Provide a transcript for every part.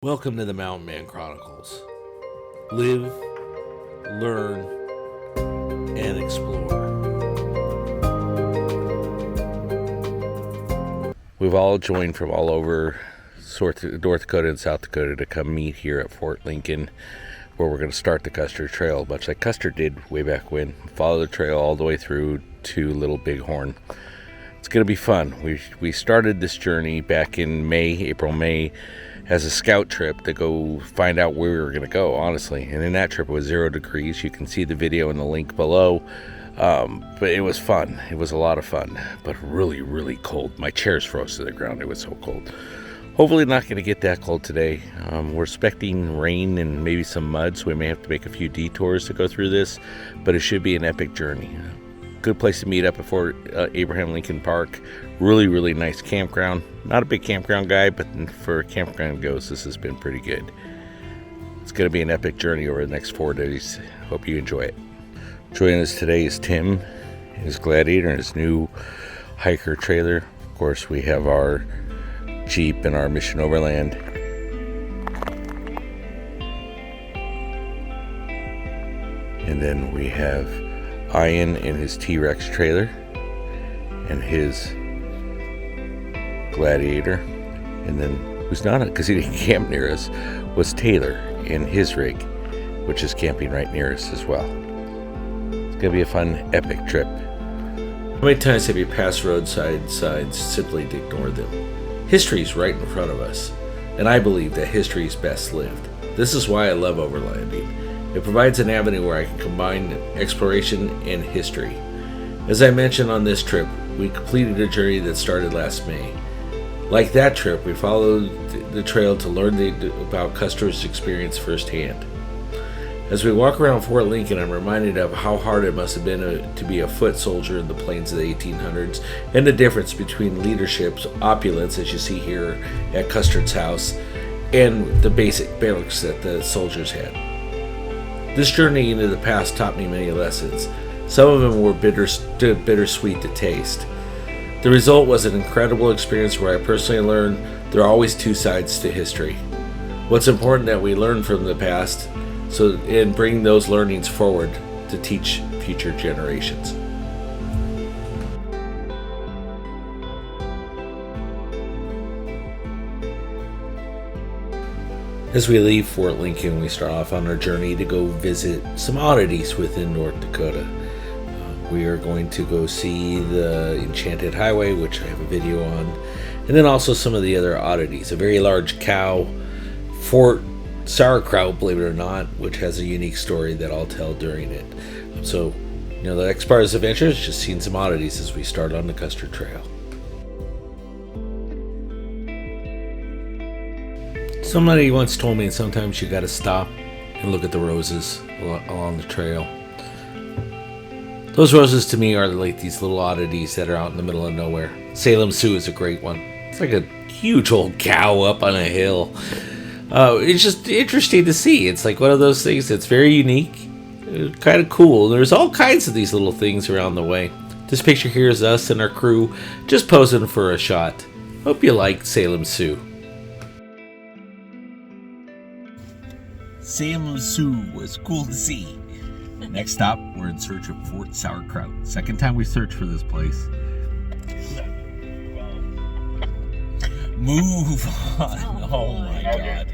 Welcome to the Mountain Man Chronicles. Live, learn, and explore. We've all joined from all over North Dakota and South Dakota to come meet here at Fort Lincoln, where we're going to start the Custar Trail, much like Custer did way back when. Follow the trail all the way through to Little Bighorn. It's going to be fun. We started this journey back in April, May, as a scout trip to go find out where we were going to go, honestly. And in that trip, it was 0 degrees. You can see the video in the link below. But it was fun. It was a lot of fun, but really, really cold. My chairs froze to the ground. It was so cold. Hopefully not going to get that cold today. We're expecting rain and maybe some mud, so we may have to make a few detours to go through this, but it should be an epic journey. Good place to meet up at Fort Abraham Lincoln Park. Really, really nice campground. Not a big campground guy, but for campground goes, this has been pretty good. It's going to be an epic journey over the next 4 days. Hope you enjoy it. Joining us today is Tim, his Gladiator, and his new hiker trailer. Of course, we have our Jeep and our Mission Overland. And then we have Ian in his T-Rex trailer and his Gladiator. And then, who's not, because he didn't camp near us, was Taylor in his rig, which is camping right near us as well. It's going to be a fun, epic trip. How many times have you passed roadside signs simply to ignore them? History's right in front of us, and I believe that history is best lived. This is why I love overlanding. It provides an avenue where I can combine exploration and history. As I mentioned on this trip, we completed a journey that started last May. Like that trip, we followed the trail to learn about Custar's experience firsthand. As we walk around Fort Lincoln, I'm reminded of how hard it must have been to be a foot soldier in the plains of the 1800s, and the difference between leadership's opulence, as you see here at Custar's house, and the basic barracks that the soldiers had. This journey into the past taught me many lessons. Some of them were bittersweet to taste. The result was an incredible experience where I personally learned there are always two sides to history. What's important that we learn from the past and bring those learnings forward to teach future generations. As we leave Fort Lincoln, we start off on our journey to go visit some oddities within North Dakota. We are going to go see the Enchanted Highway, which I have a video on, and then also some of the other oddities. A very large cow, Fort Sourkraut, believe it or not, which has a unique story that I'll tell during it. So, the next part of this adventure is just seeing some oddities as we start on the Custar Trail. Somebody once told me sometimes you gotta stop and look at the roses along the trail. Those roses to me are like these little oddities that are out in the middle of nowhere. Salem Sioux is a great one. It's like a huge old cow up on a hill. It's just interesting to see. It's like one of those things that's very unique, kind of cool. There's all kinds of these little things around the way. This picture here is us and our crew just posing for a shot. Hope you like Salem Sioux. Salem Sioux was cool to see. Next stop, we're in search of Fort Sourkraut. Second time we searched for this place. Move on. Oh my God.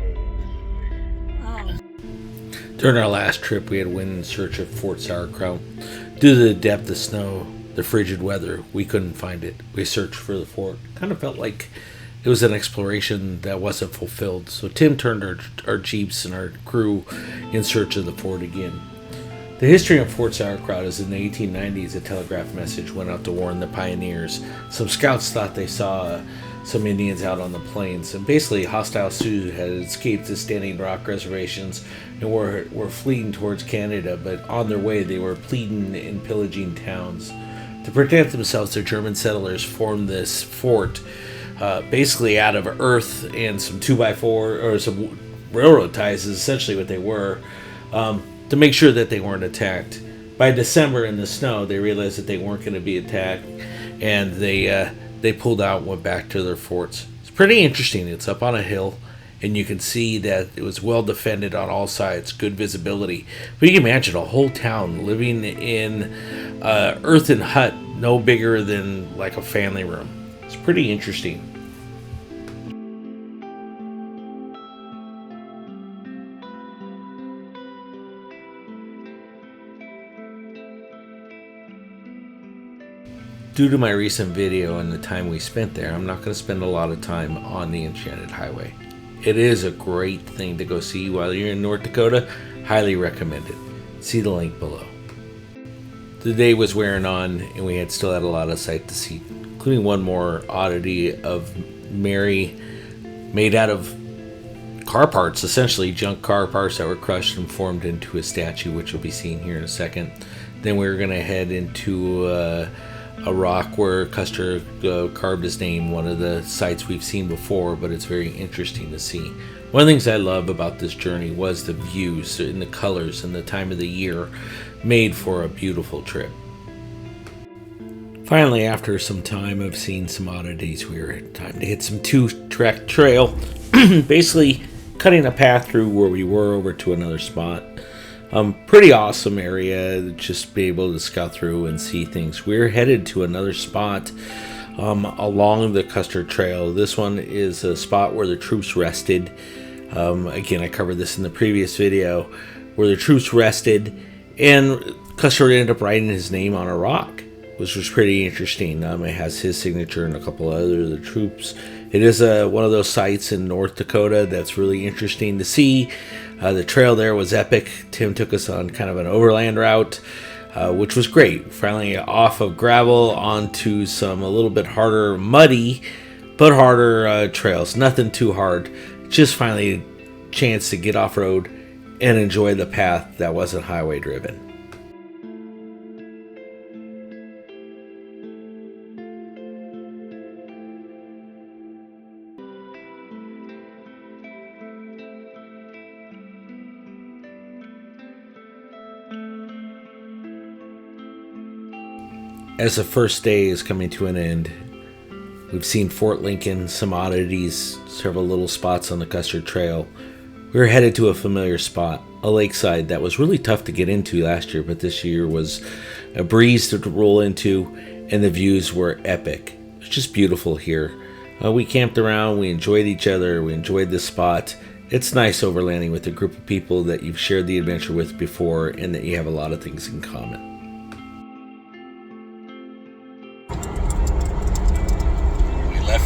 During our last trip, we had went in search of Fort Sourkraut. Due to the depth of snow, the frigid weather, we couldn't find it. We searched for the fort. Kind of felt like it was an exploration that wasn't fulfilled. So Tim turned our Jeeps and our crew in search of the fort again. The history of Fort Sourkraut is in the 1890s, a telegraph message went out to warn the pioneers. Some scouts thought they saw some Indians out on the plains, and basically hostile Sioux had escaped the Standing Rock reservations and were fleeing towards Canada, but on their way they were pleading and pillaging towns. To protect themselves, the German settlers formed this fort basically out of earth and some 2x4 or some railroad ties is essentially what they were, to make sure that they weren't attacked. By December in the snow, they realized that they weren't going to be attacked, and they pulled out and went back to their forts. It's pretty interesting. It's up on a hill, and you can see that it was well defended on all sides, good visibility. But you can imagine a whole town living in earthen hut, no bigger than like a family room. It's pretty interesting. Due to my recent video and the time we spent there, I'm not going to spend a lot of time on the Enchanted Highway. It is a great thing to go see while you're in North Dakota. Highly recommend it. See the link below. The day was wearing on, and we still had a lot of sight to see, including one more oddity of Mary made out of car parts, essentially junk car parts that were crushed and formed into a statue, which will be seen here in a second. Then we were going to head into a rock where Custer carved his name, one of the sites we've seen before, but it's very interesting to see. One of the things I love about this journey was the views and the colors and the time of the year, made for a beautiful trip. Finally, after some time of seeing some oddities, we were time to hit some two-track trail, basically cutting a path through where we were over to another spot. Pretty awesome area, just be able to scout through and see things. We're headed to another spot along the Custar Trail. This one is a spot where the troops rested. Again, I covered this in the previous video, where the troops rested, and Custer ended up writing his name on a rock, which was pretty interesting. It has his signature and a couple other of the troops. It is one of those sites in North Dakota that's really interesting to see. The trail there was epic. Tim took us on kind of an overland route, which was great. Finally off of gravel onto some a little bit harder, muddy, but harder trails. Nothing too hard. Just finally a chance to get off-road and enjoy the path that wasn't highway driven. As the first day is coming to an end, we've seen Fort Lincoln, some oddities, several little spots on the Custar Trail. We were headed to a familiar spot, a lakeside that was really tough to get into last year, but this year was a breeze to roll into, and the views were epic. It was just beautiful here. We camped around, we enjoyed each other, we enjoyed this spot. It's nice overlanding with a group of people that you've shared the adventure with before and that you have a lot of things in common.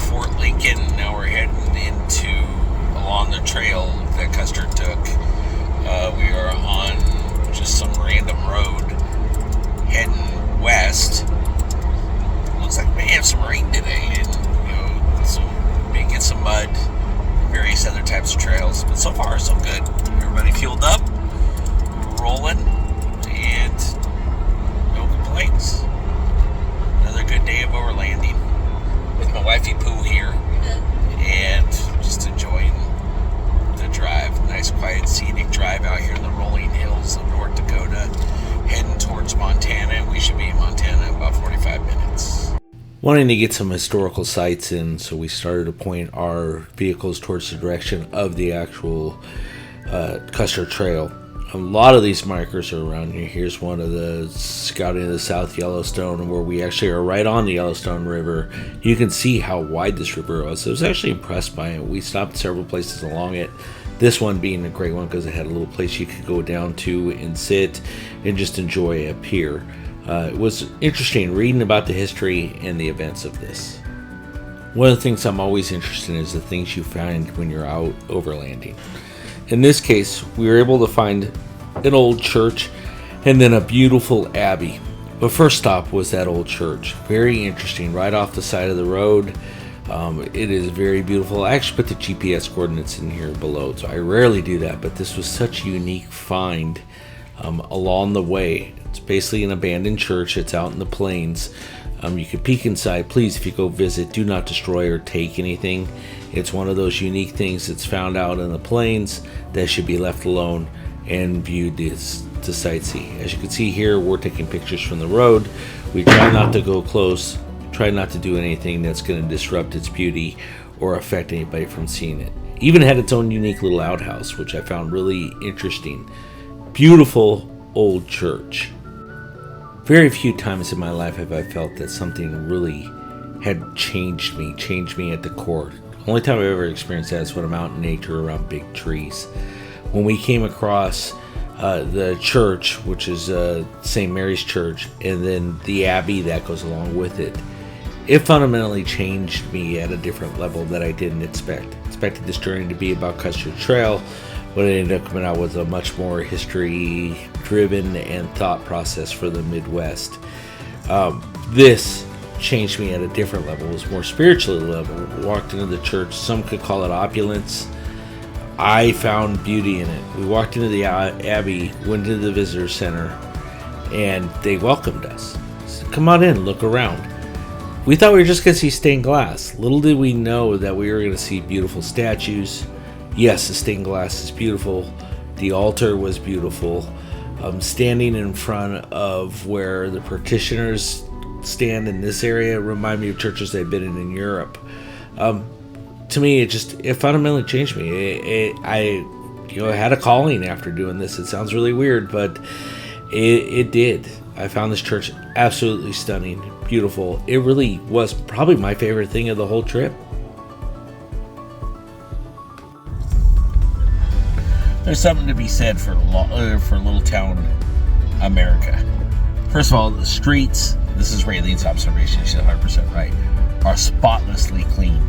Fort Lincoln. Now we're heading along the trail that Custer took. We are on just some random road heading west. Looks like we have some rain today, and so we may get some mud, various other types of trails. But so far, so good. Everybody fueled up, rolling, and no complaints. Another good day of overlanding. With my wifey Pooh here, and just enjoying the drive. Nice, quiet, scenic drive out here in the rolling hills of North Dakota, heading towards Montana. We should be in Montana in about 45 minutes. Wanting to get some historical sites in, so we started to point our vehicles towards the direction of the actual Custar Trail. A lot of these markers are around here. Here's one of the scouting of the South Yellowstone, where we actually are right on the Yellowstone River. You can see how wide this river was. I was actually impressed by it. We stopped several places along it. This one being a great one because it had a little place you could go down to and sit and just enjoy up here. It was interesting reading about the history and the events of this. One of the things I'm always interested in is the things you find when you're out overlanding. In this case, we were able to find an old church and then a beautiful abbey. But first stop was that old church. Very interesting, right off the side of the road. It is very beautiful. I actually put the GPS coordinates in here below, so I rarely do that, but this was such a unique find along the way. It's basically an abandoned church. It's out in the plains. You can peek inside. Please, if you go visit, do not destroy or take anything. It's one of those unique things that's found out in the plains that should be left alone and viewed to sightsee. As you can see here, we're taking pictures from the road. We try not to go close, try not to do anything that's going to disrupt its beauty or affect anybody from seeing it. Even had its own unique little outhouse, which I found really interesting. Beautiful old church. Very few times in my life have I felt that something really had changed me at the core. The only time I've ever experienced that is when I'm out in nature around big trees. When we came across the church, which is St. Mary's Church, and then the abbey that goes along with it, it fundamentally changed me at a different level that I didn't expect. I expected this journey to be about Custar Trail, but it ended up coming out with a much more history-driven and thought process for the Midwest. This changed me at a different level. It was more spiritually level. Walked into the church. Some could call it opulence. I found beauty in it. We walked into the abbey, went into the visitor center, and they welcomed us. Said, "Come on in, look around." We thought we were just going to see stained glass. Little did we know that we were going to see beautiful statues. Yes, the stained glass is beautiful. The altar was beautiful. Standing in front of where the partitioners stand in this area remind me of churches I've been in Europe. To me, it fundamentally changed me. I had a calling after doing this. It sounds really weird, but it did. I found this church absolutely stunning, beautiful. It really was probably my favorite thing of the whole trip. There's something to be said for little town America. First of all, the streets, this is Raylene's observation, she's 100% right, are spotlessly clean.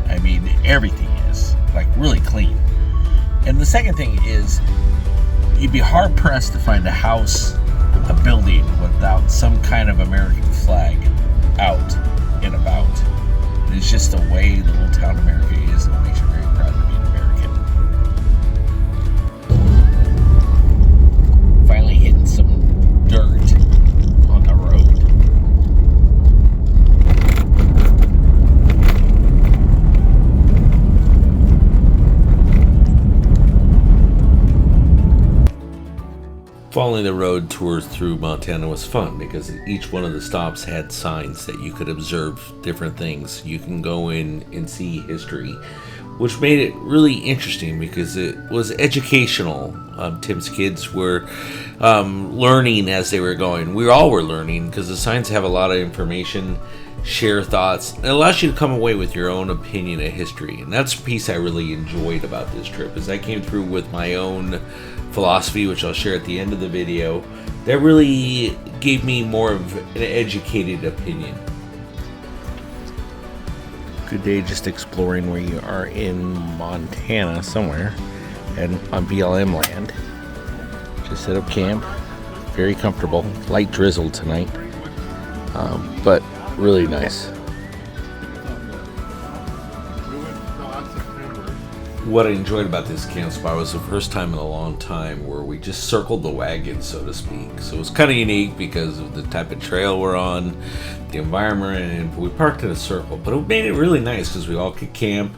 I mean, everything is, like, really clean. And the second thing is, you'd be hard-pressed to find a house, a building, without some kind of American flag out and about. It's just the way the little town America is, and it makes you very proud to be an American. Finally hitting some dirt on the road. Following the road tour through Montana was fun because each one of the stops had signs that you could observe different things. You can go in and see history, which made it really interesting because it was educational. Tim's kids were learning as they were going. We all were learning because the signs have a lot of information, share thoughts. It allows you to come away with your own opinion of history. And that's a piece I really enjoyed about this trip, is I came through with my own philosophy, which I'll share at the end of the video, that really gave me more of an educated opinion. Good day just exploring. We are in Montana somewhere and on BLM land. Just set up camp. Very comfortable. Light drizzle tonight, but really nice. What I enjoyed about this camp spot was the first time in a long time where we just circled the wagon, so to speak. So it was kind of unique because of the type of trail we're on, the environment, and we parked in a circle. But it made it really nice because we all could camp.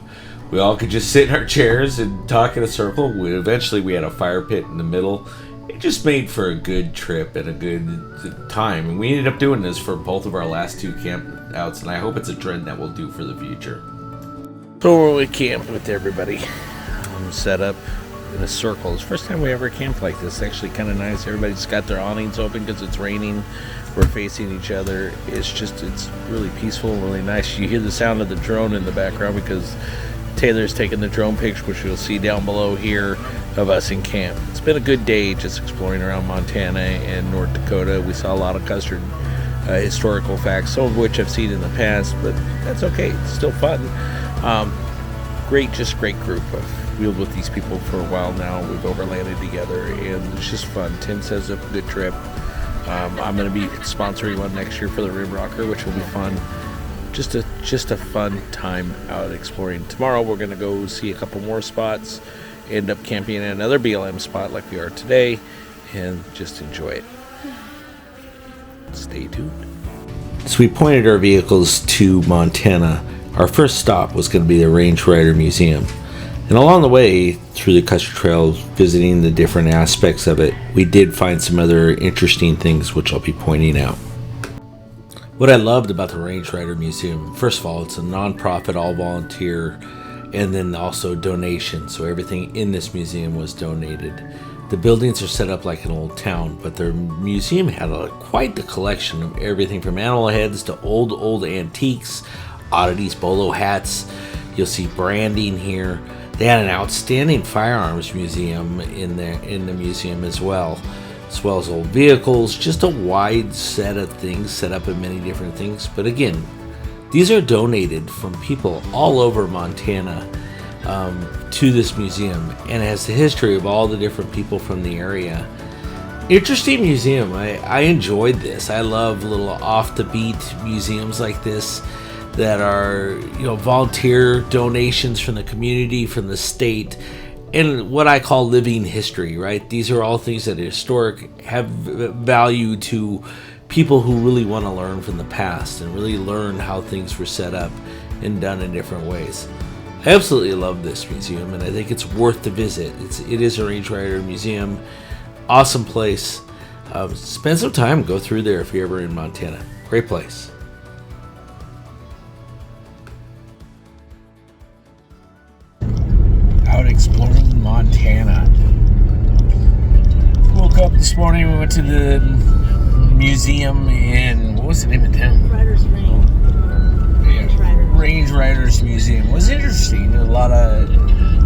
We all could just sit in our chairs and talk in a circle. Eventually we had a fire pit in the middle. It just made for a good trip and a good time. And we ended up doing this for both of our last two campouts, and I hope it's a trend that we'll do for the future. So we camped with everybody, set up in a circle. It's the first time we ever camped like this. It's actually kind of nice. Everybody's got their awnings open because it's raining. We're facing each other. It's really peaceful and really nice. You hear the sound of the drone in the background because Taylor's taking the drone picture, which you'll see down below here, of us in camp. It's been a good day just exploring around Montana and North Dakota. We saw a lot of Custar historical facts, some of which I've seen in the past, but that's okay. It's still fun. Great group. I've wheeled with these people for a while now. We've overlanded together, and it's just fun. Tim says a good trip. I'm going to be sponsoring one next year for the Rim Rocker, which will be fun. Just a fun time out exploring. Tomorrow we're going to go see a couple more spots, end up camping in another BLM spot like we are today, and just enjoy it. Stay tuned. So we pointed our vehicles to Montana. Our first stop was going to be the Range Rider Museum. And along the way, through the Custar Trail, visiting the different aspects of it, we did find some other interesting things which I'll be pointing out. What I loved about the Range Rider Museum, first of all, it's a non-profit, all-volunteer and then also donations. So everything in this museum was donated. The buildings are set up like an old town, but their museum had quite the collection of everything from animal heads to old antiques, oddities, bolo hats. You'll see branding here. They had an outstanding firearms museum in the museum as well as old vehicles. Just a wide set of things set up in many different things. But again, these are donated from people all over Montana to this museum, and has the history of all the different people from the area. Interesting museum. I enjoyed this. I love little off the beat museums like this that are, volunteer donations from the community, from the state, and what I call living history, right? These are all things that are historic, have value to people who really want to learn from the past and really learn how things were set up and done in different ways. I absolutely love this museum, and I think it's worth the visit. It is a Range Rider museum. Awesome place. Spend some time, go through there if you're ever in Montana. Great place. Out exploring Montana. Woke up this morning, we went to the museum in, what was the name of town? Riders Range. Range Riders Museum. It was interesting. A lot of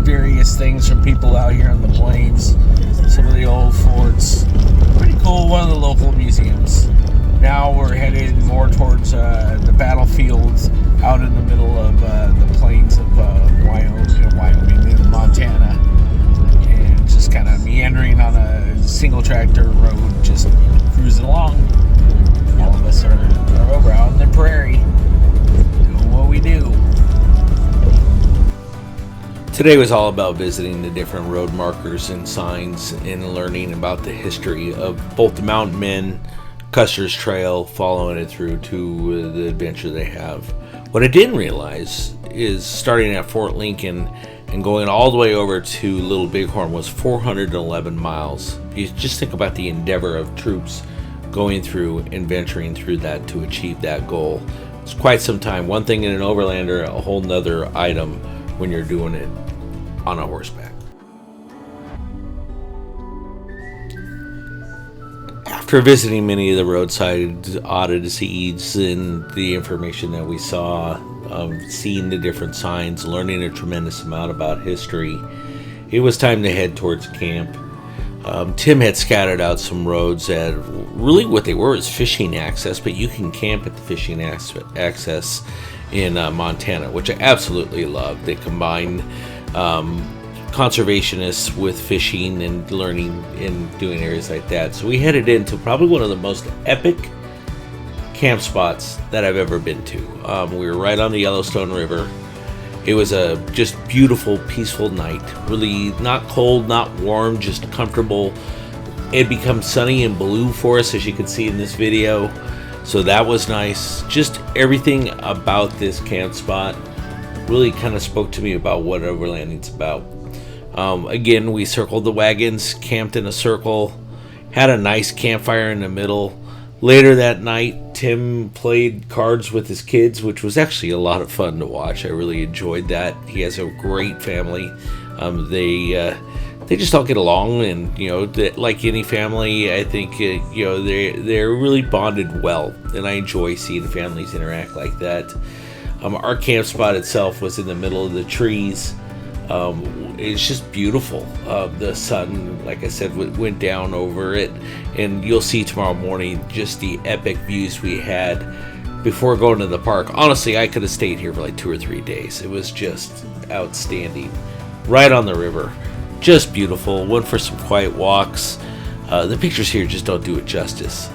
various things from people out here on the plains. Some of the old forts. Pretty cool. One of the local museums. Now we're headed more towards the battlefields out in the middle of the plains of Wyoming, Montana, and just kind of meandering on a single tractor road, just cruising along. All of us are over out in the prairie doing what we do. Today was all about visiting the different road markers and signs and learning about the history of both the Mountain Men, Custer's Trail, following it through to the adventure they have. What I didn't realize is starting at Fort Lincoln and going all the way over to Little Bighorn was 411 miles. You just think about the endeavor of troops going through and venturing through that to achieve that goal. It's quite some time. One thing in an overlander, a whole nother item when you're doing it on a horseback. After visiting many of the roadside oddities and the information that we saw, seeing the different signs, learning a tremendous amount about history, it was time to head towards camp. Tim had scattered out some roads that really what they were is fishing access, but you can camp at the fishing access in Montana, which I absolutely love. They combine conservationists with fishing and learning and doing areas like that. So we headed into probably one of the most epic camp spots that I've ever been to. We were right on the Yellowstone River. It was a just beautiful, peaceful night. Really not cold, not warm, just comfortable. It became sunny and blue for us, as you can see in this video. So that was nice. Just everything about this camp spot really kind of spoke to me about what overlanding's about. Again, we circled the wagons, camped in a circle, had a nice campfire in the middle. Later that night, Tim played cards with his kids, which was actually a lot of fun to watch. I really enjoyed that. He has a great family. They just all get along, and like any family, I think they're really bonded well, and I enjoy seeing families interact like that. Our camp spot itself was in the middle of the trees. It's just beautiful. The sun, like I said, went down over it, and you'll see tomorrow morning just the epic views we had before going to the park. Honestly, I could have stayed here for like 2 or 3 days. It was just outstanding. Right on the river. Just beautiful. Went for some quiet walks. The pictures here just don't do it justice.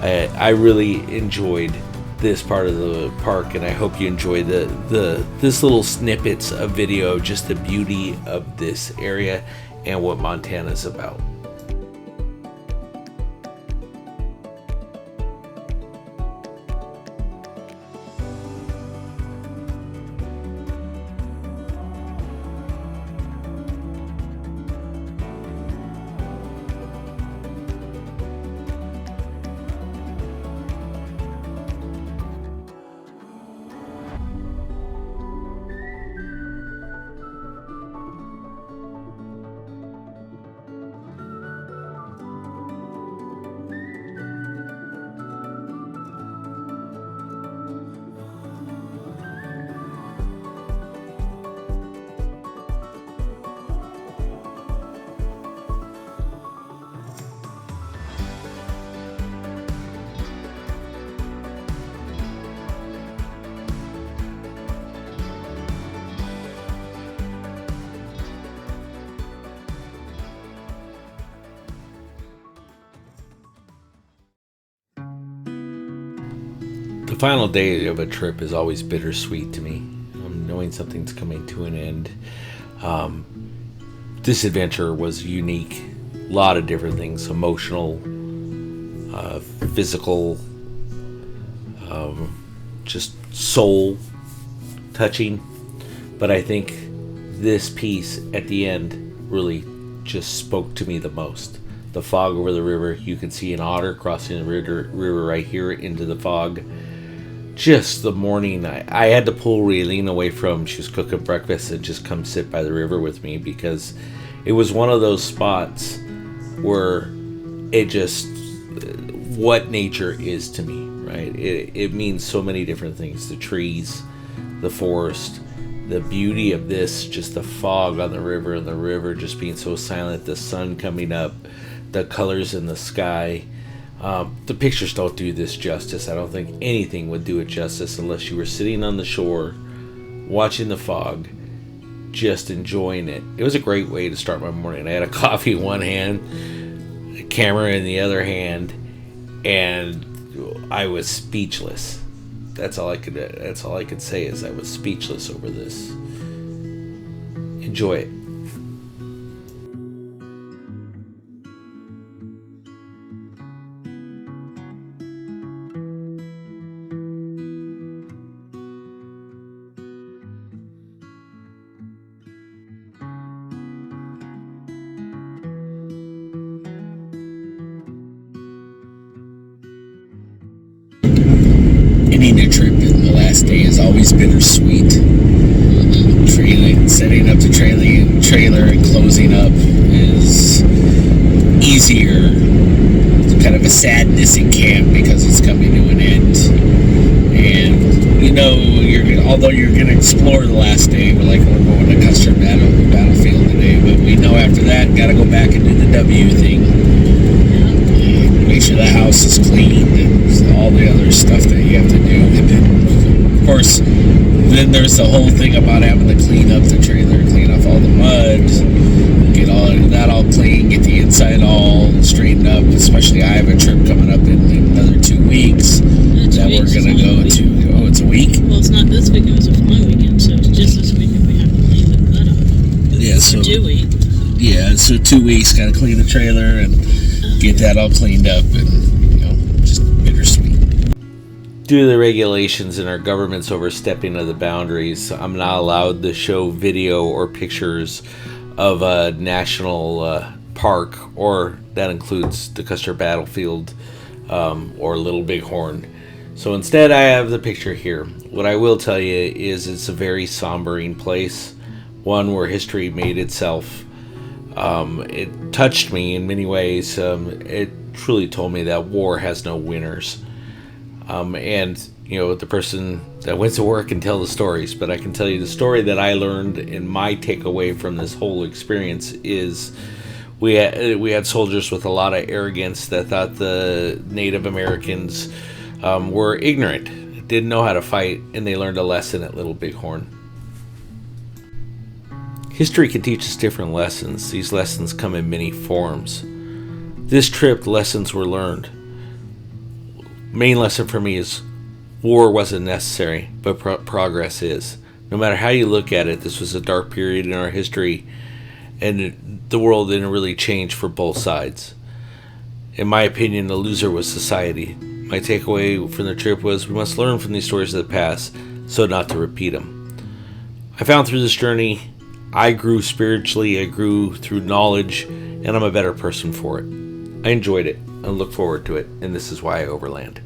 I really enjoyed this part of the park, and I hope you enjoy this little snippets of video, just the beauty of this area and what Montana's about. final day of a trip is always bittersweet to me, knowing something's coming to an end. This adventure was unique. A lot of different things, emotional, physical, just soul touching. But I think this piece at the end really just spoke to me the most. The fog over the river. You can see an otter crossing the river right here into the fog. Just the morning, I had to pull Raylene away from, she was cooking breakfast, and just come sit by the river with me, because it was one of those spots where it just, what nature is to me, right? It means so many different things. The trees, the forest, the beauty of this, just the fog on the river, and the river just being so silent, the sun coming up, the colors in the sky. The pictures don't do this justice. I don't think anything would do it justice unless you were sitting on the shore, watching the fog, just enjoying it. It was a great way to start my morning. I had a coffee in one hand, a camera in the other hand, and I was speechless. That's all I could say is I was speechless over this. Enjoy it. Ending a trip in the last day is always bittersweet. Setting up the trailer and closing up is easier. It's kind of a sadness in camp because it's coming to an end. And although you're going to explore the last day, we're going to Custar battlefield today, but we know after that, got to go back and do the W thing. Make sure the house is clean and all the other stuff that you have to do. And then, of course, then there's the whole thing about having to clean up the trailer, clean off all the mud, get all that all clean, get the inside all straightened up. Especially I have a trip coming up in another 2 weeks that we're going to go to. Oh, it's a week? Well, it's not this weekend, it was a following weekend, so it's just this weekend we have to clean the mud off. Yeah, so 2 weeks. Yeah, so 2 weeks, got to clean the trailer and get that all cleaned up, and just bittersweet. Due to the regulations and our government's overstepping of the boundaries, I'm not allowed to show video or pictures of a national park, or that includes the Custar battlefield or Little Bighorn. So instead I have the picture here. What I will tell you is it's a very sombering place, one where history made itself. It touched me in many ways. It truly told me that war has no winners. And the person that went to work can tell the stories, but I can tell you the story that I learned, and my takeaway from this whole experience is we had soldiers with a lot of arrogance that thought the Native Americans were ignorant, didn't know how to fight, and they learned a lesson at Little Bighorn. History can teach us different lessons. These lessons come in many forms. This trip, lessons were learned. Main lesson for me is war wasn't necessary, but progress is. No matter how you look at it, this was a dark period in our history, and the world didn't really change for both sides. In my opinion, the loser was society. My takeaway from the trip was we must learn from these stories of the past, so not to repeat them. I found through this journey, I grew spiritually, I grew through knowledge, and I'm a better person for it. I enjoyed it and look forward to it, and this is why I overland.